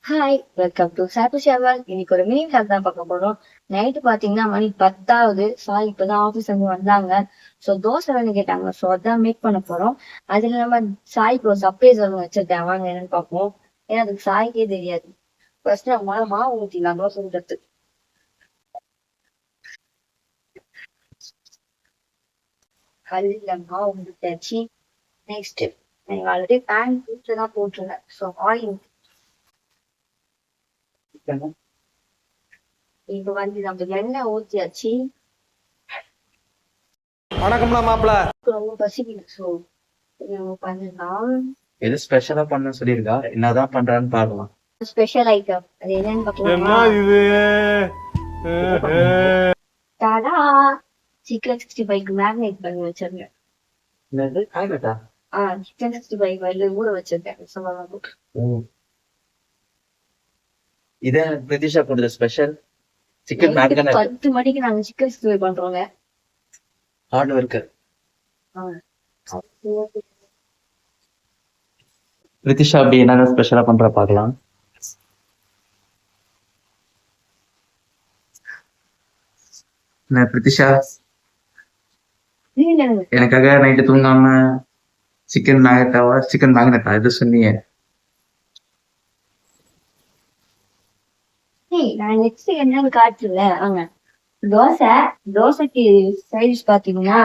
Hi welcome to சாப்பு ஷேவல். இன்னைக்கு ஒரு மினி vlog தான் பார்க்க போறோம். நைட்டு பாத்தீங்கன்னா மணி 10 சாய் இப்பதான் ஆபீஸ் வந்து வந்தாங்க. சோ தோசை வேணும் கேட்டாங்க. சோ அதான் மேக் பண்ண போறோம். அதுல நம்ம சாய்க்கு ஒரு சர்ப்ரைஸ் ஒன்று வச்சிருக்கேன், வாங்க என்னன்னு பார்ப்போம். ஏன்னா அதுக்கு சாய்க்கே தெரியாது. ஃபர்ஸ்ட் நம்ம மாவு ஊத்திடலாம் தோசை ஊத்துறது. கல்லுல மாவு ஊத்தியாச்சு. நெக்ஸ்ட் நீங்க ஆல்ரெடி பேன் வீட்டுல தான் போட்டுருந்தேன். ஸோ ஆயில் இப்ப வந்து நம்ம எண்ணெய் ஊத்தியாச்சு. வணக்கம்ல மாப்பிள. ரொம்ப பசிக்குது. ஸோ நம்ம பண்ணலாம். எது ஸ்பெஷலா பண்ண சொல்லியிருக்கா, என்னதான் பண்றான்னு பாக்கலாம். ஸ்பெஷல் ஐட்டம் அது என்னன்னு பார்க்கலாமா? இது டாடா, சிக்கன் 65 மேரினேட் பண்ணி வச்சிருக்கேன். என்னது காய்கட்டா? சிக்கன் 65 ஊற வச்சிருக்கேன். இதே பிரதிஷா போடுற ஸ்பெஷல் சிக்கன் நைட்டு மேரினேட். 10 மணிக்கு நாங்க சிக்கன் 65 பண்றோங்க. Hard worker Pratisha. அப்படி என்னதான் ஸ்பெஷலா பண்ற பாக்கலாம். என்ன பிரதிஷா, எனக்காக நைட்டு தூங்காம சிக்கன் மேகட்டாவா சிக்கன் மேக்னட்டா இது சொன்னீங்க. நான் நெக்ஸ்ட் என்னன்னு காட்டுல வாங்க. தோசைக்கு சைடிஷ் பாத்தீங்கன்னா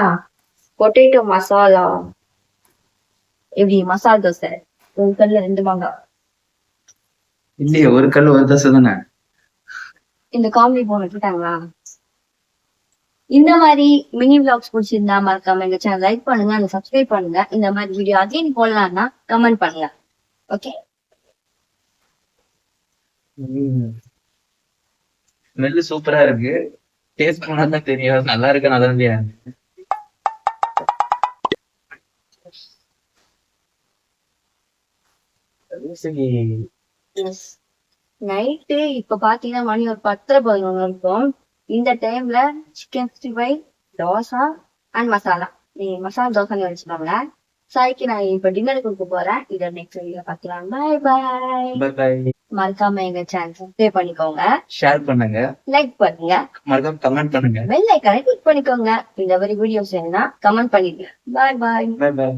பொட்டேட்டோ மசாலா. எப்படி மசாலா தோசை, ஒரு கல்ல 2 மாங்காய். இல்லையே, ஒரு கல் ஒரு தோசை தானே. இந்த காமெடி போன் விட்டுட்டாங்களா? இந்த மாதிரி மினி vlogs பிடிச்சிருந்தா மறக்காம எங்க சேனல் லைக் பண்ணுங்க, அந்த சப்ஸ்கிரைப் பண்ணுங்க. இந்த மாதிரி வீடியோ அகைன் போடலாம்னா கமெண்ட் பண்ணுங்க. ஓகே, ஸ்மெல்லு சூப்பரா இருக்கு. டேஸ்ட் பண்ணா தான் தெரியும் நல்லா இருக்கு நல்லா இல்லையா. நைட்டு இப்ப பாத்தீங்கன்னா மணி ஒரு 10:11 இருக்கும். இந்த டைம்ல சிக்கன் 65 தோசை அண்ட் மசாலா. நீங்க மசாலா தோசை வச்சுக்கோங்க. சாய்க்கு நான் இப்ப டின்னர் கொடுக்க போறேன். இதை நெக்ஸ்ட் வீடியோ பார்க்கலாம். Bye bye. Bye bye. மறக்காம எங்க சேனல் சப்ஸ்கிரைப் பண்ணிக்கோங்க, ஷேர் பண்ணுங்க, லைக் பண்ணுங்க, மறக்காம கமெண்ட் பண்ணுங்க, பெல் ஐக்கானை கிளிக் பண்ணிக்கோங்க. இந்த மாதிரி வீடியோஸ் வேணும்னா கமெண்ட் பண்ணிடுங்க. Bye bye. Bye by.